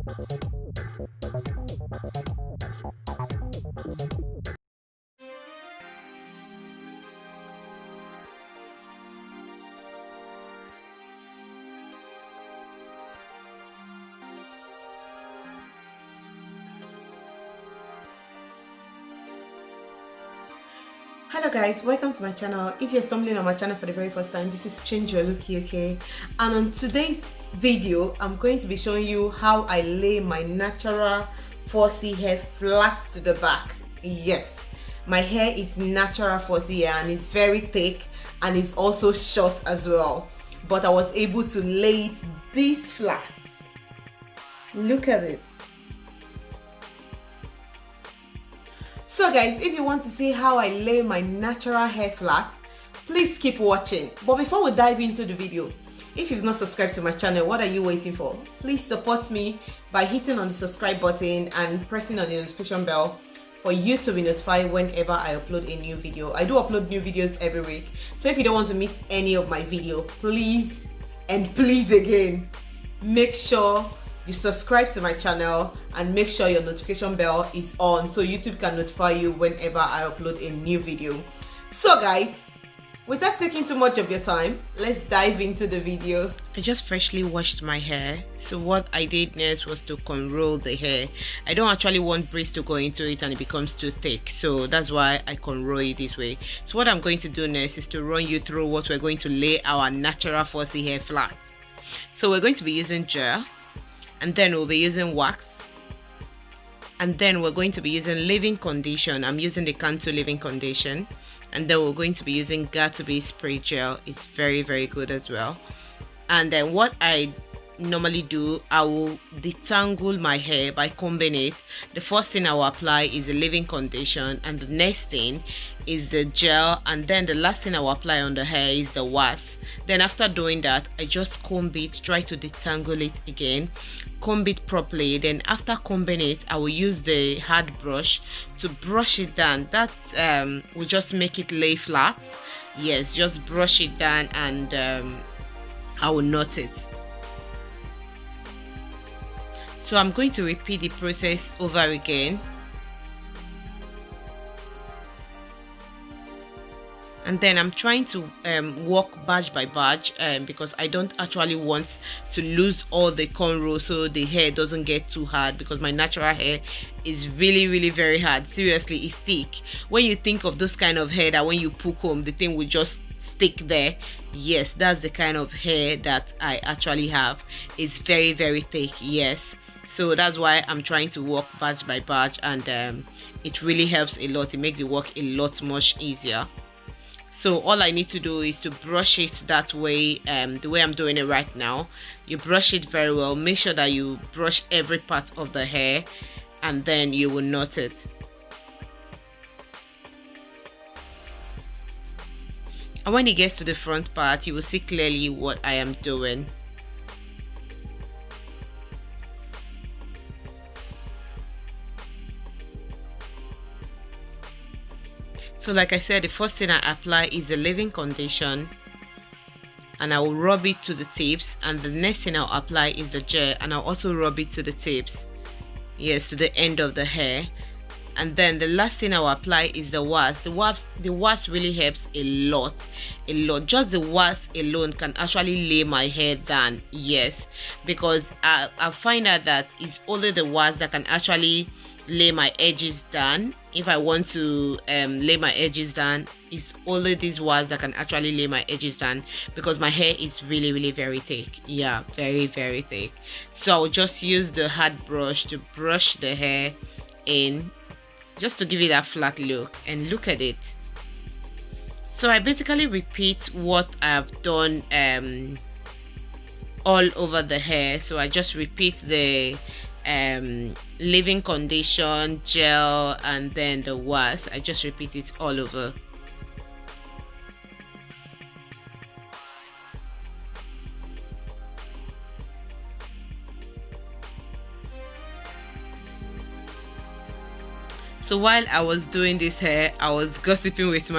Hello guys, welcome to my channel. If you're stumbling on my channel for the very first time, this is Change Your Look, okay? And on today's video, I'm going to be showing you how I lay my natural 4C hair flat to the back. Yes, my hair is natural 4C hair and it's very thick and it's also short as well. But I was able to lay it this flat. Look at it. So guys, if you want to see how I lay my natural hair flat, please keep watching. But before we dive into the video, if you've not subscribed to my channel, what are you waiting for? Please support me by hitting on the subscribe button and pressing on the notification bell for you to be notified whenever I upload a new video. I do upload new videos every week, so if you don't want to miss any of my video, please and please again, make sure you subscribe to my channel and make sure your notification bell is on so YouTube can notify you whenever I upload a new video. So guys, without taking too much of your time, let's dive into the video. I just freshly washed my hair, so what I did next was to conroll the hair. I don't actually want braids to go into it and it becomes too thick, so that's why I conroll it this way. So what I'm going to do next is to run you through what we're going to lay our natural 4C hair flat. So we're going to be using gel, and then we'll be using wax, and then we're going to be using leave-in condition. I'm using the Cantu leave-in condition, and then we're going to be using Got2b spray gel. It's very good as well. And then what I normally do, I will detangle my hair by combing it. The first thing I will apply is the leave-in condition, and the next thing is the gel, and then the last thing I will apply on the hair is the wax. Then after doing that, I just comb it, try to detangle it again, comb it properly. Then after combing it, I will use the hard brush to brush it down. That will just make it lay flat. Yes, just brush it down, and I will knot it. So I'm going to repeat the process over again. And then I'm trying to work batch by batch because I don't actually want to lose all the cornrow so the hair doesn't get too hard, because my natural hair is really very hard. Seriously, it's thick. When you think of those kind of hair that when you pull comb, the thing will just stick there. Yes, that's the kind of hair that I actually have. It's very thick. Yes, so that's why I'm trying to work batch by batch, and it really helps a lot. It makes the work a lot much easier. So all I need to do is to brush it that way, the way I'm doing it right now. You brush it very well. Make sure that you brush every part of the hair, and then you will knot it. And when it gets to the front part, you will see clearly what I am doing. So like I said, the first thing I apply is the leave-in condition, and I will rub it to the tips, and the next thing I'll apply is the gel, and I'll also rub it to the tips, yes, to the end of the hair. And then the last thing I'll apply is the wax. The wax really helps a lot. Just the wax alone can actually lay my hair down. Yes, because I find out that it's only the wax that can actually lay my edges down. If I want to lay my edges down, it's only these wax that can actually lay my edges down, because my hair is really very thick. Yeah, very thick. So I'll just use the hard brush to brush the hair in, just to give it that flat look. And look at it. So I basically repeat what I've done all over the hair. So I just repeat the leave-in condition, gel, and then the wax. I just repeat it all over. So while I was doing this hair, I was gossiping with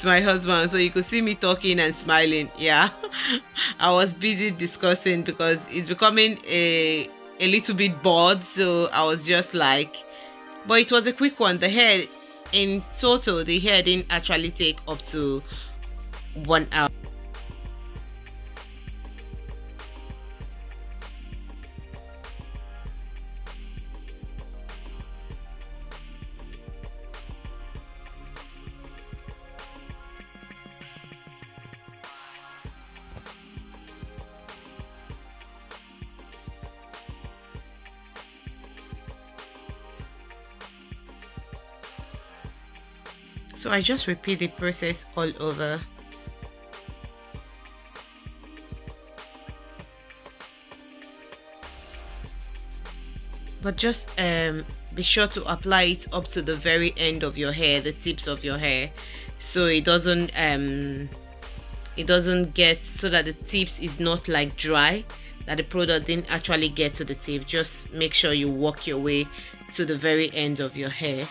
my husband, so you could see me talking and smiling. Yeah, I was busy discussing because it's becoming a a little bit bored, so I was just like, but it was a quick one. The hair, in total, the hair didn't actually take up to 1 hour. So I just repeat the process all over. But just be sure to apply it up to the very end of your hair, the tips of your hair, so it doesn't get, so that the tips is not like dry, that the product didn't actually get to the tip. Just make sure you work your way to the very end of your hair.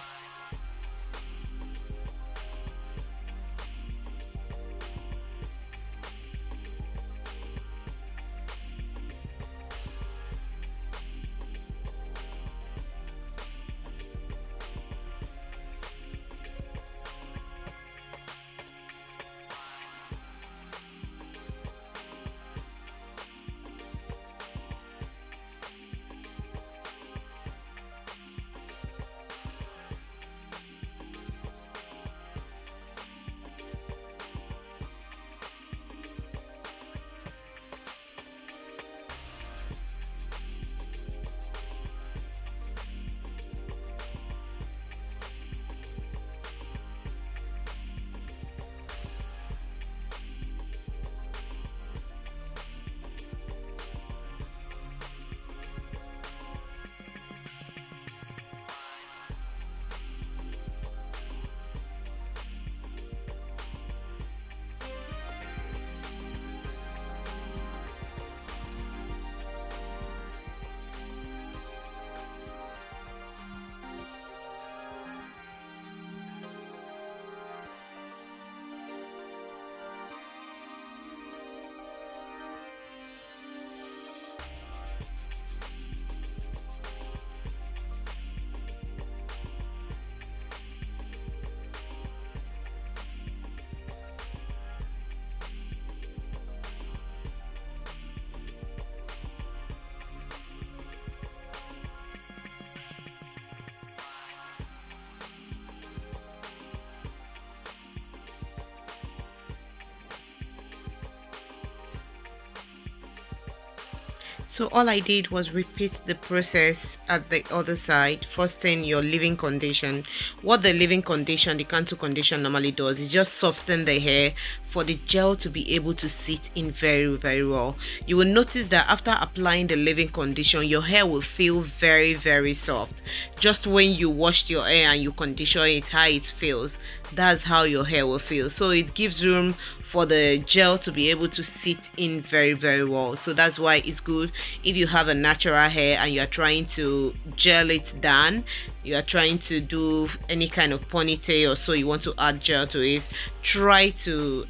So all I did was repeat the process at the other side. First thing, your leave-in condition. What the leave-in condition, the cantle condition normally does is just soften the hair for the gel to be able to sit in very, very well. You will notice that after applying the leave-in condition, your hair will feel very, very soft. Just when you washed your hair and you condition it, how it feels, that's how your hair will feel. So it gives room for the gel to be able to sit in very, very well. So that's why it's good if you have a natural hair and you are trying to gel it down, you are trying to do any kind of ponytail, or so you want to add gel to it, try to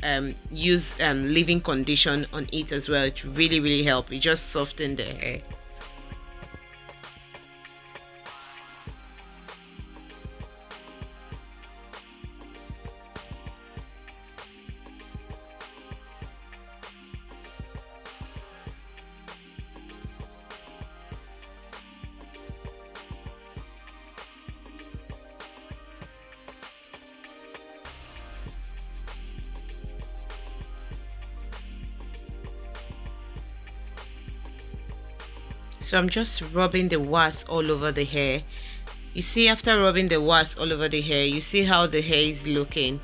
use leave-in condition on it as well. It really helps. It just softens the hair. So I'm just rubbing the wax all over the hair. You see, after rubbing the wax all over the hair, you see how the hair is looking.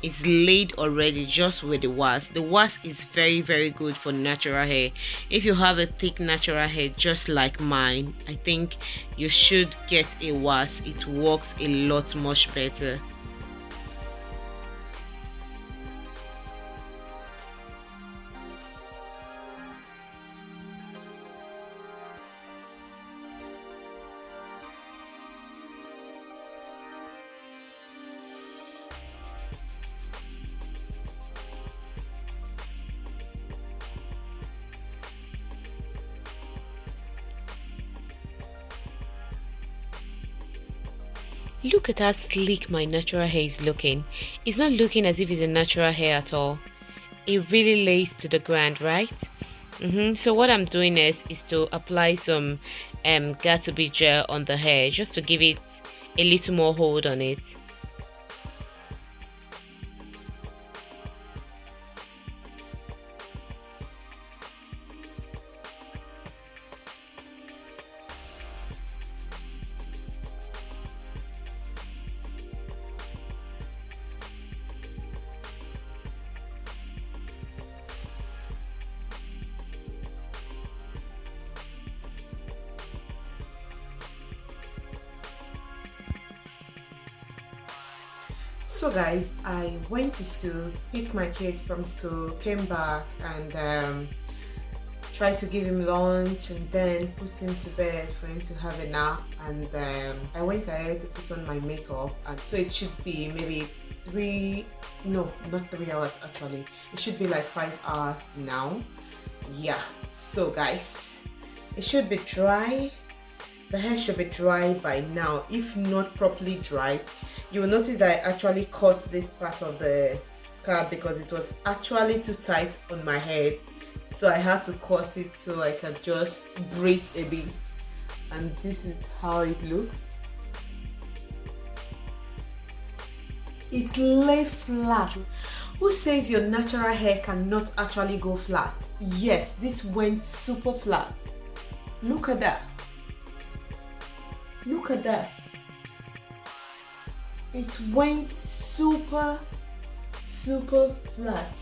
It's laid already just with the wax. The wax is very good for natural hair. If you have a thick natural hair just like mine, I think you should get a wax. It works a lot much better. Look at how sleek my natural hair is looking. It's not looking as if it's a natural hair at all. It really lays to the ground, right? So what I'm doing is to apply some Got2b gel on the hair just to give it a little more hold on it. So guys, I went to school, picked my kid from school, came back and tried to give him lunch and then put him to bed for him to have a nap, and I went ahead to put on my makeup, and so it should be maybe not 3 hours actually, it should be like 5 hours now. Yeah, so guys, it should be dry. The hair should be dry by now. If not properly dry, you will notice that I actually cut this part of the cap because it was actually too tight on my head, so I had to cut it so I can just breathe a bit, and this is how it looks. It lay flat. Who says your natural hair cannot actually go flat? Yes, this went super flat. Look at that. Look at that. It went super flat.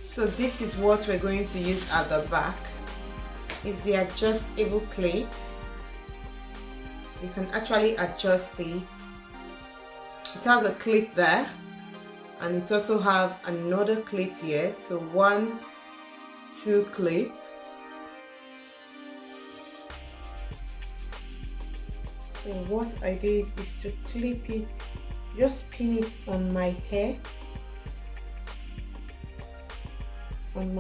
So this is what we're going to use at the back. Is the adjustable clip. You can actually adjust it. It has a clip there, and it also have another clip here. So 1, 2 clip. So what I did is to clip it, just pin it on my hair, and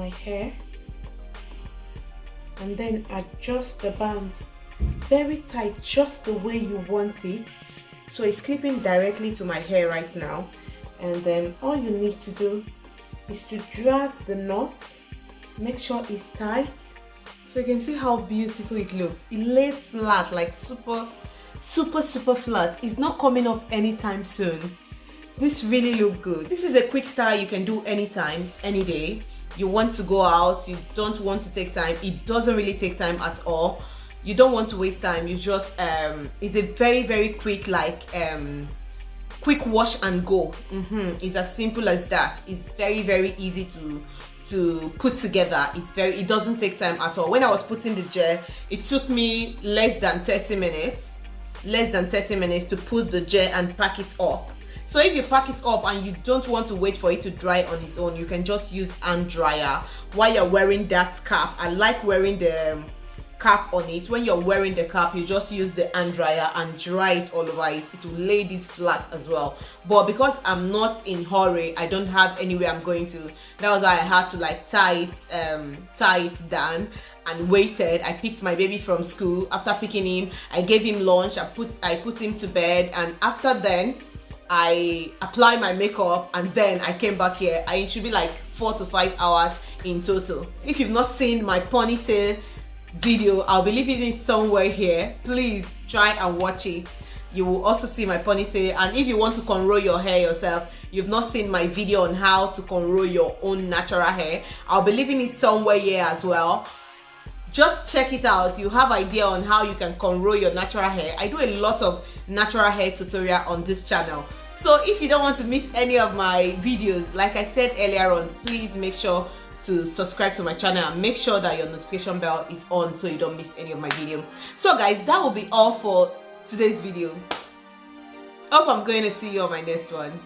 then adjust the band very tight, just the way you want it. So it's clipping directly to my hair right now, and then all you need to do is to drag the knot, make sure it's tight, so you can see how beautiful it looks. It lays flat, like super flat. It's not coming up anytime soon. This really look good. This is a quick style you can do anytime, any day. You want to go out, you don't want to take time. It doesn't really take time at all. You don't want to waste time. You just it's a very quick, like quick wash and go. It's as simple as that. It's very easy to put together. It doesn't take time at all. When I was putting the gel, it took me less than 30 minutes to put the gel and pack it up. So if you pack it up and you don't want to wait for it to dry on its own, you can just use hand dryer while you're wearing that cap. I like wearing the cap on it. When you're wearing the cap, you just use the hand dryer and dry it all over it. It will lay this flat as well. But because I'm not in hurry, I don't have anywhere I'm going to, that was why I had to like tie it down and waited. I picked my baby from school. After picking him, I gave him lunch, I put him to bed, and after then I applied my makeup, and then I came back here. It should be like 4 to 5 hours in total. If you've not seen my ponytail video, I'll be leaving it somewhere here. Please try and watch it. You will also see my ponytail, and if you want to cornrow your hair yourself, you've not seen my video on how to cornrow your own natural hair, I'll be leaving it somewhere here as well. Just check it out. You have idea on how you can cornrow your natural hair. I do a lot of natural hair tutorial on this channel. So if you don't want to miss any of my videos, like I said earlier on, please make sure to subscribe to my channel and make sure that your notification bell is on so you don't miss any of my video. So guys, that will be all for today's video. Hope I'm going to see you on my next one.